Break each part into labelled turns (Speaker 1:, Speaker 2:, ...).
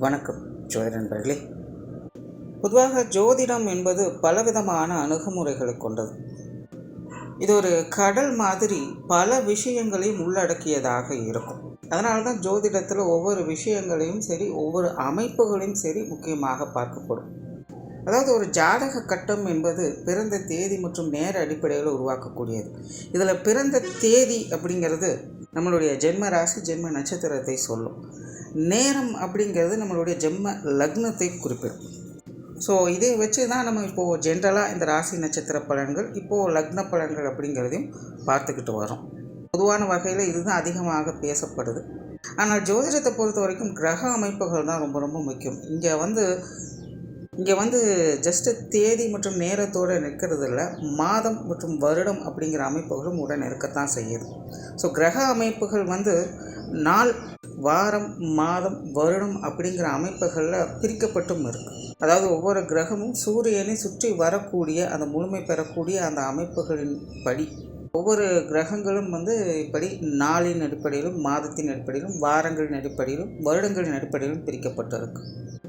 Speaker 1: வணக்கம் ஜோதிட நண்பர்களே. பொதுவாக ஜோதிடம் என்பது பலவிதமான அணுகுமுறைகளை கொண்டது. இது ஒரு கடல் மாதிரி பல விஷயங்களையும் உள்ளடக்கியதாக இருக்கும். அதனால தான் ஜோதிடத்தில் ஒவ்வொரு விஷயங்களையும் சரி, ஒவ்வொரு அமைப்புகளையும் சரி முக்கியமாக பார்க்கப்படும். அதாவது ஒரு ஜாதக கட்டம் என்பது பிறந்த தேதி மற்றும் நேர அடிப்படையில் உருவாக்கக்கூடியது. இதில் பிறந்த தேதி அப்படிங்கிறது நம்மளுடைய ஜென்ம ராசி, ஜென்ம நட்சத்திரத்தை சொல்லும். நேரம் அப்படிங்கிறது நம்மளுடைய ஜென்ம லக்னத்தை குறிப்பிடும். ஸோ இதை வச்சு தான் நம்ம இப்போது ஜென்ரலாக இந்த ராசி நட்சத்திர பலன்கள், இப்போது லக்ன பலன்கள் அப்படிங்கிறதையும் பார்த்துக்கிட்டு வரோம். பொதுவான வகையில் இதுதான் அதிகமாக பேசப்படுது. ஆனால் ஜோதிடத்தை பொறுத்த வரைக்கும் கிரக அமைப்புகள் தான் ரொம்ப ரொம்ப முக்கியம். இங்கே வந்து ஜஸ்ட்டு தேதி மற்றும் நேரத்தோடு நிற்கிறது இல்லை, மாதம் மற்றும் வருடம் அப்படிங்கிற அமைப்புகளும் உடன் இருக்கத்தான் செய்யுது. ஸோ கிரக அமைப்புகள் நாள், வாரம், மாதம், வருடம் அப்படிங்கிற அமைப்புகளில் பிரிக்கப்பட்டும் இருக்குது. அதாவது ஒவ்வொரு கிரகமும் சூரியனை சுற்றி வரக்கூடிய அந்த முழுமை பெறக்கூடிய அந்த அமைப்புகளின் படி ஒவ்வொரு கிரகங்களும் இப்படி நாளின் அடிப்படையிலும், மாதத்தின் அடிப்படையிலும், வாரங்களின் அடிப்படையிலும், வருடங்களின் அடிப்படையிலும் பிரிக்கப்பட்டிருக்கு.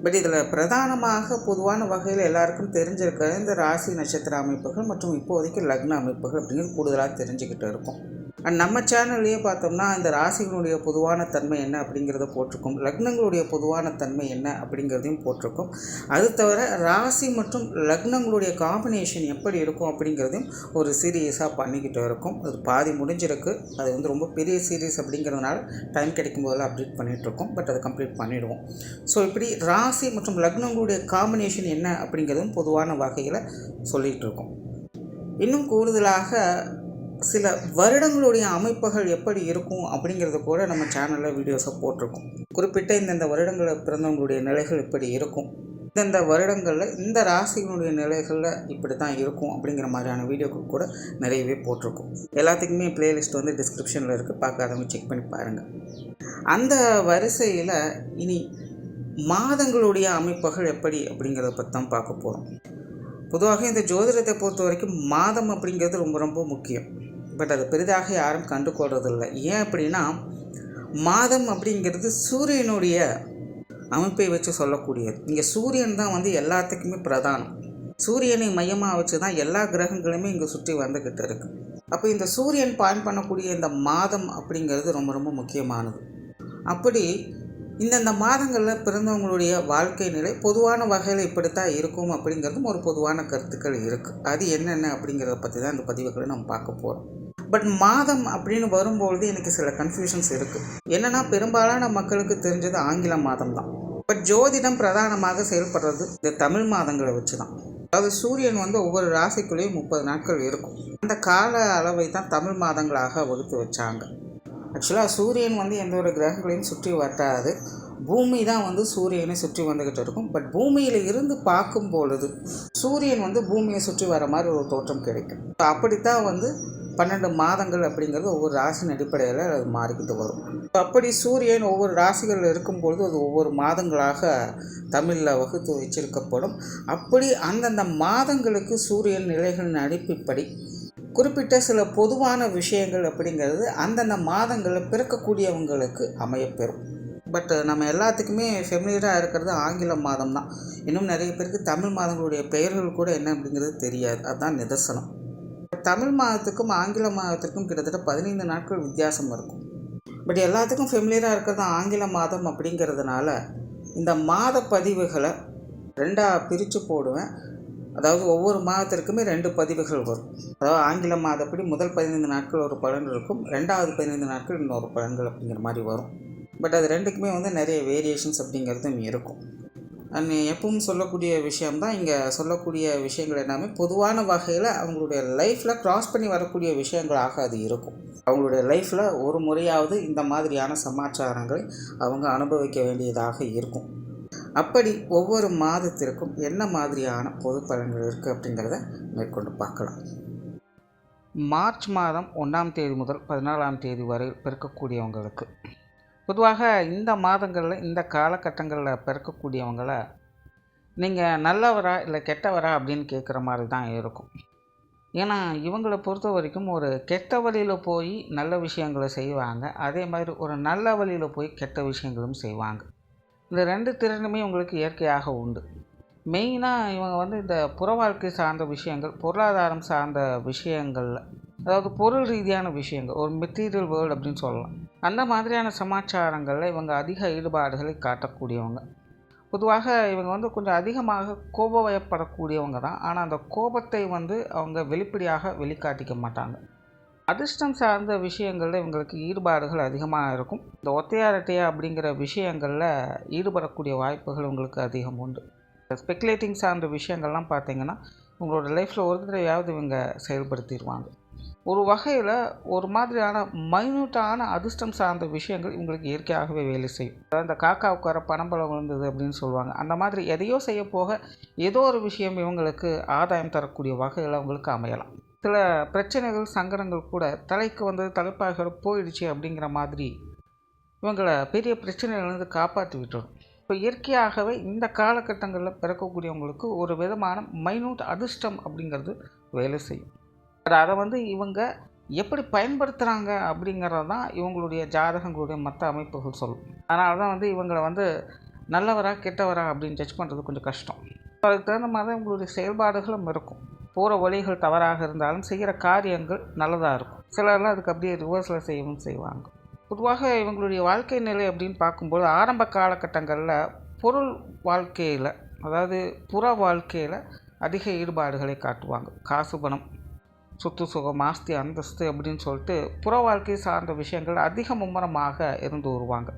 Speaker 1: பட் இதில் பிரதானமாக பொதுவான வகையில் எல்லாருக்கும் தெரிஞ்சிருக்கிற இந்த ராசி நட்சத்திர அமைப்புகள் மற்றும் இப்போதைக்கு லக்ன அமைப்புகள் அப்படிங்கிறது கூடுதலாக தெரிஞ்சுக்கிட்டு இருக்கும். அண்ட் நம்ம சேனல்லையே பார்த்தோம்னா இந்த ராசிகளுடைய பொதுவான தன்மை என்ன அப்படிங்கிறத போட்டிருக்கோம், லக்னங்களுடைய பொதுவான தன்மை என்ன அப்படிங்கிறதையும் போட்டிருக்கோம். அது தவிர ராசி மற்றும் லக்னங்களுடைய காம்பினேஷன் எப்படி இருக்கும் அப்படிங்கிறதையும் ஒரு சீரியஸாக பண்ணிக்கிட்டு இருக்கும். அது பாதி முடிஞ்சிருக்கு. அது ரொம்ப பெரிய சீரீஸ் அப்படிங்கிறதுனால டைம் கிடைக்கும் போதெல்லாம் அப்டேட் பண்ணிகிட்ருக்கோம். பட் அதை கம்ப்ளீட் பண்ணிவிடுவோம். ஸோ இப்படி ராசி மற்றும் லக்னங்களுடைய காம்பினேஷன் என்ன அப்படிங்கிறதும் பொதுவான வகையில் சொல்லிகிட்டு இருக்கோம். இன்னும் கூடுதலாக சில வருடங்களுடைய அமைப்புகள் எப்படி இருக்கும் அப்படிங்கிறத கூட நம்ம சேனலில் வீடியோஸை போட்டிருக்கோம். குறிப்பிட்ட இந்தந்த வருடங்களில் பிறந்தவங்களுடைய நிலைகள் இப்படி இருக்கும், இந்தந்த வருடங்களில் இந்த ராசிகளுடைய நிலைகளில் இப்படி தான் இருக்கும் அப்படிங்கிற மாதிரியான வீடியோக்கள் கூட நிறையவே போட்டிருக்கோம். எல்லாத்துக்குமே பிளேலிஸ்ட் டிஸ்கிரிப்ஷனில் இருக்குது, பார்க்காதவங்க செக் பண்ணி பாருங்கள். அந்த வரிசையில் இனி மாதங்களுடைய அமைப்புகள் எப்படி அப்படிங்கிறத பற்றி தான் பார்க்க போகிறோம். பொதுவாக இந்த ஜோதிடத்தை பொறுத்த வரைக்கும் மாதம் அப்படிங்கிறது ரொம்ப ரொம்ப முக்கியம். பட் அது பெரிதாக யாரும் கண்டுகொள்றதில்லை. ஏன் அப்படின்னா, மாதம் அப்படிங்கிறது சூரியனுடைய அமைப்பை வச்சு சொல்லக்கூடியது. இங்கே சூரியன் தான் எல்லாத்துக்குமே பிரதானம். சூரியனை மையமாக வச்சு தான் எல்லா கிரகங்களுமே இங்கே சுற்றி வந்துக்கிட்டு இருக்குது. அப்போ இந்த சூரியன் பாயிண்ட் பண்ணக்கூடிய இந்த மாதம் அப்படிங்கிறது ரொம்ப ரொம்ப முக்கியமானது. அப்படி இந்தந்த மாதங்களில் பிறந்தவங்களுடைய வாழ்க்கை நிலை பொதுவான வகையில் இப்படித்தான் இருக்கும் அப்படிங்கிறதும் ஒரு பொதுவான கருத்துக்கள் இருக்குது. அது என்னென்ன அப்படிங்கிறத பற்றி தான் இந்த பதிவுகளை நம்ம பார்க்க போகிறோம். பட் மாதம் அப்படின்னு வரும்பொழுது எனக்கு சில கன்ஃபியூஷன்ஸ் இருக்குது. என்னென்னா, பெரும்பாலான மக்களுக்கு தெரிஞ்சது ஆங்கில மாதம் தான். பட் ஜோதிடம் பிரதானமாக செயல்படுறது இந்த தமிழ் மாதங்களை வச்சு தான். அதாவது சூரியன் ஒவ்வொரு ராசிக்குள்ளேயும் 30 நாட்கள் இருக்கும். அந்த கால அளவை தான் தமிழ் மாதங்களாக வகுத்து வச்சாங்க. ஆக்சுவலாக சூரியன் எந்த ஒரு கிரகங்களையும் சுற்றி வட்டாது, பூமி தான் சூரியனை சுற்றி வந்துக்கிட்டு இருக்கும். பட் பூமியில் இருந்து பார்க்கும் பொழுது சூரியன் பூமியை சுற்றி வர மாதிரி ஒரு தோற்றம் கிடைக்கும். அப்படித்தான் 12 மாதங்கள் அப்படிங்கிறது ஒவ்வொரு ராசியின் அடிப்படையில் அது மாறிக்கிட்டு வரும். அப்படி சூரியன் ஒவ்வொரு ராசிகளில் இருக்கும்பொழுது அது ஒவ்வொரு மாதங்களாக தமிழில் வகுத்து வச்சிருக்கப்படும். அப்படி அந்தந்த மாதங்களுக்கு சூரியன் நிலைகளின் அடிப்படை குறிப்பிட்ட சில பொதுவான விஷயங்கள் அப்படிங்கிறது அந்தந்த மாதங்களில் பிறக்கக்கூடியவங்களுக்கு அமையப்பெறும். பட் நம்ம எல்லாத்துக்குமே ஃபெமிலியராக இருக்கிறது ஆங்கில மாதம் தான். இன்னும் நிறைய பேருக்கு தமிழ் மாதங்களுடைய பெயர்கள் கூட என்ன அப்படிங்கிறது தெரியாது. அதுதான் நிதர்சனம். தமிழ் மாதத்துக்கும் ஆங்கில மாதத்திற்கும் கிட்டத்தட்ட 15 நாட்கள் வித்தியாசம் இருக்கும். பட் எல்லாத்துக்கும் ஃபெமிலியராக இருக்கிறது ஆங்கில மாதம் அப்படிங்கிறதுனால இந்த மாத பதிவுகளை 2ஆக பிரித்து போடுவேன். அதாவது ஒவ்வொரு மாதத்திற்குமே 2 பதிவுகள் வரும். அதாவது ஆங்கில மாதப்படி முதல் 15 நாட்கள் ஒரு பலன் இருக்கும், 2வது 15 நாட்கள் இன்னொரு பலன்கள் அப்படிங்கிற மாதிரி வரும். பட் அது ரெண்டுக்குமே நிறைய வேரியேஷன்ஸ் அப்படிங்கிறதும் இருக்கும். அண்ட் எப்பவும் சொல்லக்கூடிய விஷயம்தான் இங்கே சொல்லக்கூடிய விஷயங்கள் எல்லாமே பொதுவான வகையில் அவங்களுடைய லைஃப்பில் க்ராஸ் பண்ணி வரக்கூடிய விஷயங்களாக அது இருக்கும். அவங்களுடைய லைஃப்பில் ஒரு முறையாவது இந்த மாதிரியான சமாச்சாரங்களை அவங்க அனுபவிக்க வேண்டியதாக இருக்கும். அப்படி ஒவ்வொரு மாதத்திற்கும் என்ன மாதிரியான பொது பலன்கள் இருக்குது அப்படிங்கிறத மேற்கொண்டு பார்க்கலாம். மார்ச் மாதம் 1ஆம் தேதி முதல் 14ஆம் தேதி வரை பிறக்கக்கூடியவங்களுக்கு பொதுவாக இந்த மாதங்களில் இந்த காலகட்டங்களில் பிறக்கக்கூடியவங்களை நீங்கள் நல்லவரா இல்லை கெட்டவரா அப்படின்னு கேட்குற மாதிரி தான் இருக்கும். ஏன்னா இவங்களை பொறுத்த வரைக்கும் ஒரு கெட்ட வழியில் போய் நல்ல விஷயங்களை செய்வாங்க, அதே மாதிரி ஒரு நல்ல வழியில் போய் கெட்ட விஷயங்களும் செய்வாங்க. இந்த 2 திறனுமே உங்களுக்கு இயற்கையாக உண்டு. மெயினாக இவங்க வந்து இந்த புற வாழ்க்கை சார்ந்த விஷயங்கள், பொருளாதாரம் சார்ந்த விஷயங்கள்ல, அதாவது பொருள் ரீதியான விஷயங்கள், ஒரு மெட்டீரியல் வேர்ல்டு அப்படின்னு சொல்லலாம். அந்த மாதிரியான சமாச்சாரங்களில் இவங்க அதிக ஈடுபாடுகளை காட்டக்கூடியவங்க. பொதுவாக இவங்க வந்து கொஞ்சம் அதிகமாக கோபவயப்படக்கூடியவங்க தான். ஆனால் அந்த கோபத்தை வந்து அவங்க வெளிப்படையாக வெளிக்காட்டிக்க மாட்டாங்க. அதிர்ஷ்டம் சார்ந்த விஷயங்களில் இவங்களுக்கு ஈடுபாடுகள் அதிகமாக இருக்கும். இந்த ஒத்தையா ரெட்டையா அப்படிங்கிற விஷயங்களில் ஈடுபடக்கூடிய வாய்ப்புகள் உங்களுக்கு அதிகம் உண்டு. ஸ்பெக்குலேட்டிங் சார்ந்த விஷயங்கள்லாம் பார்த்தீங்கன்னா உங்களோட லைஃப்பில் ஒரு தடவையாவது இவங்க செயல்படுத்திடுவாங்க. ஒரு வகையில் ஒரு மாதிரியான மைன்யூட்டான அதிர்ஷ்டம் சார்ந்த விஷயங்கள் இவங்களுக்கு இயற்கையாகவே வேலை செய்யும். அதாவது இந்த காக்கா உட்கார பணம்பழம் விழுந்தது அப்படின்னு சொல்லுவாங்க. அந்த மாதிரி எதையோ செய்ய போக ஏதோ ஒரு விஷயம் இவங்களுக்கு ஆதாயம் தரக்கூடிய வகையில் அவங்களுக்கு அமையலாம். சில பிரச்சனைகள் சங்கடங்கள் கூட தலைக்கு வந்து தலைப்பாக போயிடுச்சு அப்படிங்கிற மாதிரி இவங்களை பெரிய பிரச்சனையிலேருந்து காப்பாற்றி விட்டுரும். இப்போ இயற்கையாகவே இந்த காலகட்டங்களில் பிறக்கக்கூடியவங்களுக்கு ஒரு விதமான மைன்யூட் அதிர்ஷ்டம் அப்படிங்கிறது வேலை செய்யும். அதை வந்து இவங்க எப்படி பயன்படுத்துகிறாங்க அப்படிங்கிறது தான் இவங்களுடைய ஜாதகங்களுடைய மற்ற அமைப்புகள் சொல்லும். அதனால தான் வந்து இவங்களை வந்து நல்லவரா கெட்டவரா அப்படின்னு ஜட்ஜ் பண்ணுறது கொஞ்சம் கஷ்டம். அதுக்கு தகுந்த மாதிரி தான் இவங்களுடைய செயல்பாடுகளும் இருக்கும். போகிற வழிகள் தவறாக இருந்தாலும் செய்கிற காரியங்கள் நல்லதாக இருக்கும். சிலர்லாம் அதுக்கு அப்படியே ரிவர்ஸில் செய்யவும் செய்வாங்க. பொதுவாக இவங்களுடைய வாழ்க்கை நிலை அப்படின்னு பார்க்கும்போது ஆரம்ப காலகட்டங்களில் பொருள் வாழ்க்கையில், அதாவது புற வாழ்க்கையில் அதிக ஈடுபாடுகளை காட்டுவாங்க. காசு பணம், சொத்து சுகம், ஆஸ்தி அந்தஸ்து அப்படின்னு சொல்லிட்டு புற வாழ்க்கை சார்ந்த விஷயங்கள் அதிக மும்முரமாக இருந்து வருவாங்க.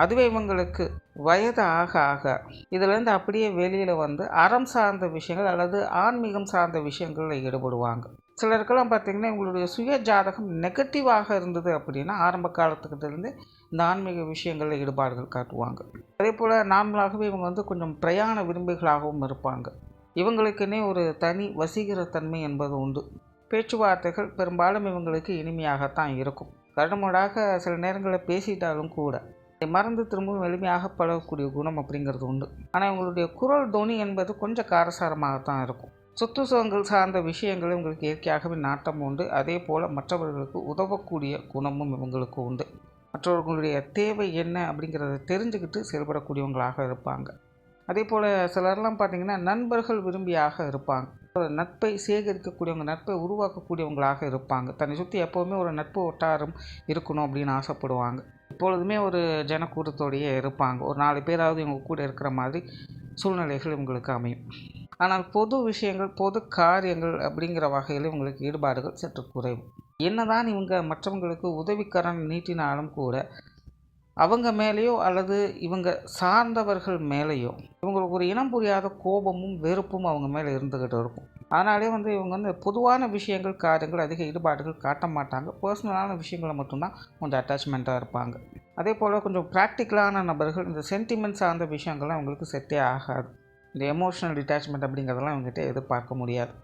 Speaker 1: அதுவே இவங்களுக்கு வயது ஆக ஆக இதிலேருந்து அப்படியே வெளியில் வந்து அறம் சார்ந்த விஷயங்கள் அல்லது ஆன்மீகம் சார்ந்த விஷயங்களில் ஈடுபடுவாங்க. சிலருக்கெல்லாம் பார்த்திங்கன்னா இவங்களுடைய சுய ஜாதகம் நெகட்டிவாக இருந்தது அப்படின்னா ஆரம்ப காலத்துக்கிட்டேருந்து இந்த ஆன்மீக விஷயங்களில் ஈடுபாடுகள் காட்டுவாங்க. அதே போல் நார்மலாகவே இவங்க வந்து கொஞ்சம் பிரயாண விரும்பிகளாகவும் இருப்பாங்க. இவங்களுக்குன்னே ஒரு தனி வசீகர தன்மை என்பது உண்டு. பேச்சுவார்த்தைகள் பெரும்பாலும் இவங்களுக்கு இனிமையாகத்தான் இருக்கும். கடுமுடாக சில நேரங்களில் பேசிட்டாலும் கூட மறந்து திரும்பவும் எளிமையாக பழகக்கூடிய குணம் அப்படிங்கிறது உண்டு. ஆனால் இவங்களுடைய குரல் தொனி என்பது கொஞ்சம் காரசாரமாகத்தான் இருக்கும். சொத்து சுகங்கள் சார்ந்த விஷயங்கள் இவங்களுக்கு இயற்கையாகவே நாட்டம் உண்டு. அதே போல் மற்றவர்களுக்கு உதவக்கூடிய குணமும் இவங்களுக்கு உண்டு. மற்றவர்களுடைய தேவை என்ன அப்படிங்கிறத தெரிஞ்சுக்கிட்டு செயல்படக்கூடியவங்களாக இருப்பாங்க. அதே போல் சிலர்லாம் பார்த்திங்கன்னா நண்பர்கள் விரும்பியாக இருப்பாங்க. ஒரு நட்பை சேகரிக்கக்கூடியவங்க, நட்பை உருவாக்கக்கூடியவங்களாக இருப்பாங்க. தன்னை சுற்றி எப்போவுமே ஒரு நட்பு வட்டாரம் இருக்கணும் அப்படின்னு ஆசைப்படுவாங்க. எப்பொழுதுமே ஒரு ஜனக்கூட்டத்தோடையே இருப்பாங்க. ஒரு 4 பேராவது இவங்க கூட இருக்கிற மாதிரி சூழ்நிலைகள் இவங்களுக்கு அமையும். ஆனால் பொது விஷயங்கள், பொது காரியங்கள் அப்படிங்கிற வகையில் இவங்களுக்கு ஈடுபாடுகள் சற்று குறைவு. என்னதான் இவங்க மற்றவங்களுக்கு உதவிக்கரம் நீட்டினாலும் கூட அவங்க மேலேயோ அல்லது இவங்க சார்ந்தவர்கள் மேலேயோ இவங்களுக்கு ஒரு இனம் புரியாத கோபமும் வெறுப்பும் அவங்க மேலே இருந்துக்கிட்டு இருக்கும். அதனாலே வந்து இவங்க வந்து பொதுவான விஷயங்கள், காரியங்கள் அதிக ஈடுபாடுகள் காட்ட மாட்டாங்க. பர்சனலான விஷயங்களை மட்டும்தான் கொஞ்சம் அட்டாச்மெண்ட்டாக இருப்பாங்க. அதே போல் கொஞ்சம் ப்ராக்டிக்கலான நபர்கள், இந்த சென்டிமெண்ட் சார்ந்த விஷயங்கள்லாம் அவங்களுக்கு செட்டே ஆகாது. இந்த எமோஷனல் டிட்டாச்மெண்ட் அப்படிங்கிறதெல்லாம் இவங்ககிட்ட எதிர்பார்க்க முடியாது.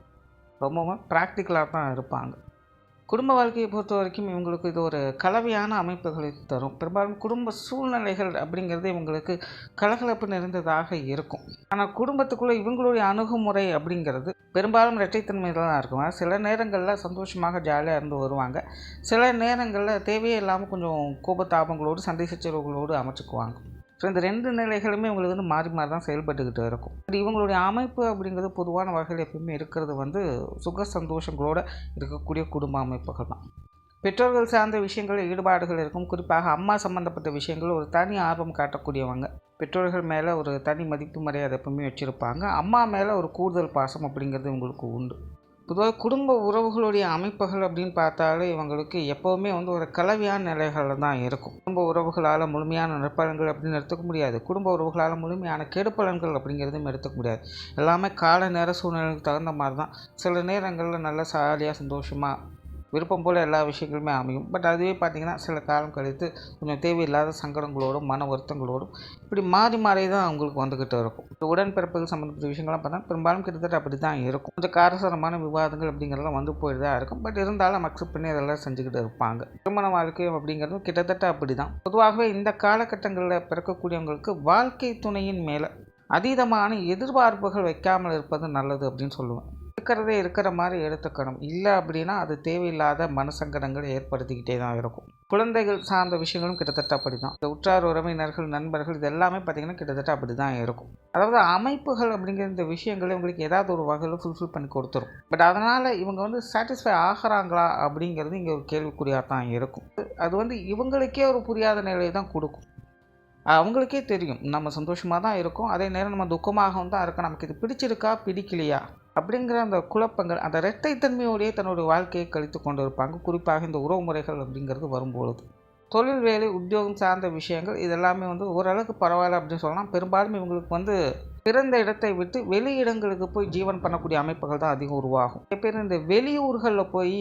Speaker 1: ரொம்பவும் ப்ராக்டிக்கலாக தான் இருப்பாங்க. குடும்ப வாழ்க்கையை பொறுத்த வரைக்கும் இவங்களுக்கு இது ஒரு கலவையான அமைப்புகளை தரும். பெரும்பாலும் குடும்ப சூழ்நிலைகள் அப்படிங்கிறது இவங்களுக்கு கலகலப்பு நிறைந்ததாக இருக்கும். ஆனால் குடும்பத்துக்குள்ளே இவங்களுடைய அணுகுமுறை அப்படிங்கிறது பெரும்பாலும் இரட்டைத்தன்மையில் தான் இருக்கும். சில நேரங்களில் சந்தோஷமாக ஜாலியாக இருந்து வருவாங்க. சில நேரங்களில் தேவையே இல்லாமல் கொஞ்சம் கோபத்தாபங்களோடு, சண்டை சச்சரவுகளோடு அமைச்சுக்குவாங்க. ஸோ இந்த 2 நிலைகளுமே இவங்களுக்கு வந்து மாறி மாறி தான் செயல்பட்டுக்கிட்டு இருக்கும். இவங்களுடைய அமைப்பு அப்படிங்கிறது பொதுவான வகையில் எப்பவுமே இருக்கிறது வந்து சுக சந்தோஷங்களோடு இருக்கக்கூடிய குடும்ப அமைப்புகள் தான். பெற்றோர்கள் சார்ந்த விஷயங்களில் ஈடுபாடுகள் இருக்கும். குறிப்பாக அம்மா சம்மந்தப்பட்ட விஷயங்கள் ஒரு தனி ஆர்வம் காட்டக்கூடியவங்க. பெற்றோர்கள் மேலே ஒரு தனி மதிப்பு மரியாதை எப்பவுமே வச்சுருப்பாங்க. அம்மா மேலே ஒரு கூடுதல் பாசம் அப்படிங்கிறது இவங்களுக்கு உண்டு. பொதுவாக குடும்ப உறவுகளுடைய அமைப்புகள் அப்படின்னு பார்த்தாலே இவங்களுக்கு எப்போவுமே வந்து ஒரு கலவையான நிலைகளில் தான் இருக்கும். குடும்ப உறவுகளால் முழுமையான நற்பலன்கள் அப்படின்னு எடுத்துக்க முடியாது. குடும்ப உறவுகளால் முழுமையான கெடுப்பலன்கள் அப்படிங்கிறதும் எடுத்துக்க முடியாது. எல்லாமே கால நேர சூழ்நிலைக்கு தகுந்த மாதிரி தான். சில நேரங்களில் நல்லா ஜாலியாக சந்தோஷமாக விருப்பம் போல் எல்லா விஷயங்களுமே அமையும். பட் அதுவே பார்த்திங்கன்னா சில காலம் கழித்து கொஞ்சம் தேவையில்லாத சங்கடங்களோடும் மன வருத்தங்களோடும் இப்படி மாறி மாறி தான் அவங்களுக்கு வந்துக்கிட்டு இருக்கும். உடன்பிறப்புகள் சம்மந்தப்பட்ட விஷயங்கள்லாம் பார்த்தா பெரும்பாலும் கிட்டத்தட்ட அப்படி தான் இருக்கும். கொஞ்சம் காரசாரமான விவாதங்கள் அப்படிங்கிறதெல்லாம் வந்து போயிட்டு தான் இருக்கும். பட் இருந்தாலும் அக்செப்ட் பண்ணி அதெல்லாம் செஞ்சுக்கிட்டு இருப்பாங்க. திருமண வாழ்க்கை அப்படிங்கிறது கிட்டத்தட்ட அப்படி தான். பொதுவாகவே இந்த காலகட்டங்களில் பிறக்கக்கூடியவங்களுக்கு வாழ்க்கை துணையின் மேலே அதீதமான எதிர்பார்ப்புகள் வைக்காமல் இருப்பது நல்லது அப்படின்னு சொல்லுவேன். இருக்கிறதே இருக்கிற மாதிரி எடுத்துக்கணும். இல்லை அப்படின்னா அது தேவையில்லாத மனசங்கடங்களை ஏற்படுத்திக்கிட்டே தான் இருக்கும். குழந்தைகள் சார்ந்த விஷயங்களும் கிட்டத்தட்ட அப்படி தான். இந்த உற்றார் உறவினர்கள், நண்பர்கள் இது எல்லாமே பார்த்திங்கன்னா கிட்டத்தட்ட அப்படி தான் இருக்கும். அதாவது அமைப்புகள் அப்படிங்கிற இந்த விஷயங்களை உங்களுக்கு ஏதாவது ஒரு வகையில் ஃபுல்ஃபில் பண்ணி கொடுத்துரும். பட் அதனால் இவங்க வந்து சாட்டிஸ்ஃபை ஆகிறாங்களா அப்படிங்கிறது இங்கே ஒரு கேள்விக்குறியாக தான் இருக்கும். அது இவங்களுக்கே ஒரு புரியாத நிலையை தான் கொடுக்கும். அவங்களுக்கே தெரியும் நம்ம சந்தோஷமாக தான் இருக்கோம், அதே நேரம் நம்ம துக்கமாகவும் தான் இருக்கோம், நமக்கு இது பிடிச்சிருக்கா பிடிக்கலையா அப்படிங்கிற அந்த குழப்பங்கள், அந்த இரட்டைத்தன்மையோடையே தன்னுடைய வாழ்க்கையை கழித்து கொண்டு இருப்பாங்க. குறிப்பாக இந்த உறவு முறைகள் அப்படிங்கிறது வரும்பொழுது தொழில், வேலை, உத்தியோகம் சார்ந்த விஷயங்கள் இதெல்லாமே ஓரளவுக்கு பரவாயில்ல அப்படின்னு சொல்லலாம். பெரும்பாலும் இவங்களுக்கு பிறந்த இடத்தை விட்டு வெளி இடங்களுக்கு போய் ஜீவன் பண்ணக்கூடிய அமைப்புகள் தான் அதிகம் உருவாகும். நிறைய பேர் இந்த வெளியூர்களில் போய்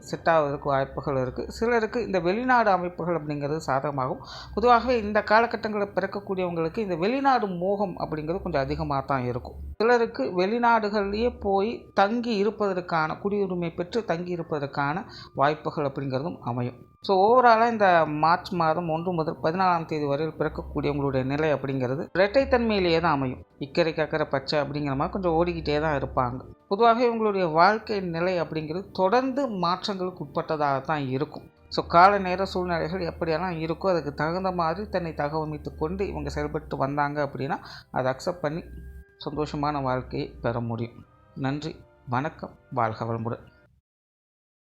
Speaker 1: செட் ஆவதற்கு வாய்ப்புகள் இருக்குது. சிலருக்கு இந்த வெளிநாடு அமைப்புகள் அப்படிங்கிறது சாதகமாகும். பொதுவாகவே இந்த காலகட்டங்களில் பிறக்கக்கூடியவங்களுக்கு இந்த வெளிநாடு மோகம் அப்படிங்கிறது கொஞ்சம் அதிகமாக தான் இருக்கும். சிலருக்கு வெளிநாடுகளிலேயே போய் தங்கி இருப்பதற்கான, குடியுரிமை பெற்று தங்கி இருப்பதற்கான வாய்ப்புகள் அப்படிங்கிறதும் அமையும். ஸோ ஓவராலாக இந்த மார்ச் மாதம் 1 முதல் 14ஆம் தேதி வரையில் பிறக்கக்கூடியவங்களுடைய நிலை அப்படிங்கிறது இரட்டைத்தன்மையிலேயே தான் அமையும். இக்கரை கக்கரை பச்சை அப்படிங்கிற மாதிரி கொஞ்சம் ஓடிக்கிட்டே தான் இருப்பாங்க. பொதுவாக இவங்களுடைய வாழ்க்கை நிலை அப்படிங்கிறது தொடர்ந்து மாற்றங்களுக்கு உட்பட்டதாக தான் இருக்கும். ஸோ கால நேர சூழ்நிலைகள் எப்படியெல்லாம் இருக்கோ அதுக்கு தகுந்த மாதிரி தன்னை தகவமைத்து கொண்டு இவங்க செயல்பட்டு வந்தாங்க அப்படின்னா அதை அக்செப்ட் பண்ணி சந்தோஷமான வாழ்க்கையை பெற முடியும். நன்றி, வணக்கம், வாழ்க வளமுடன்.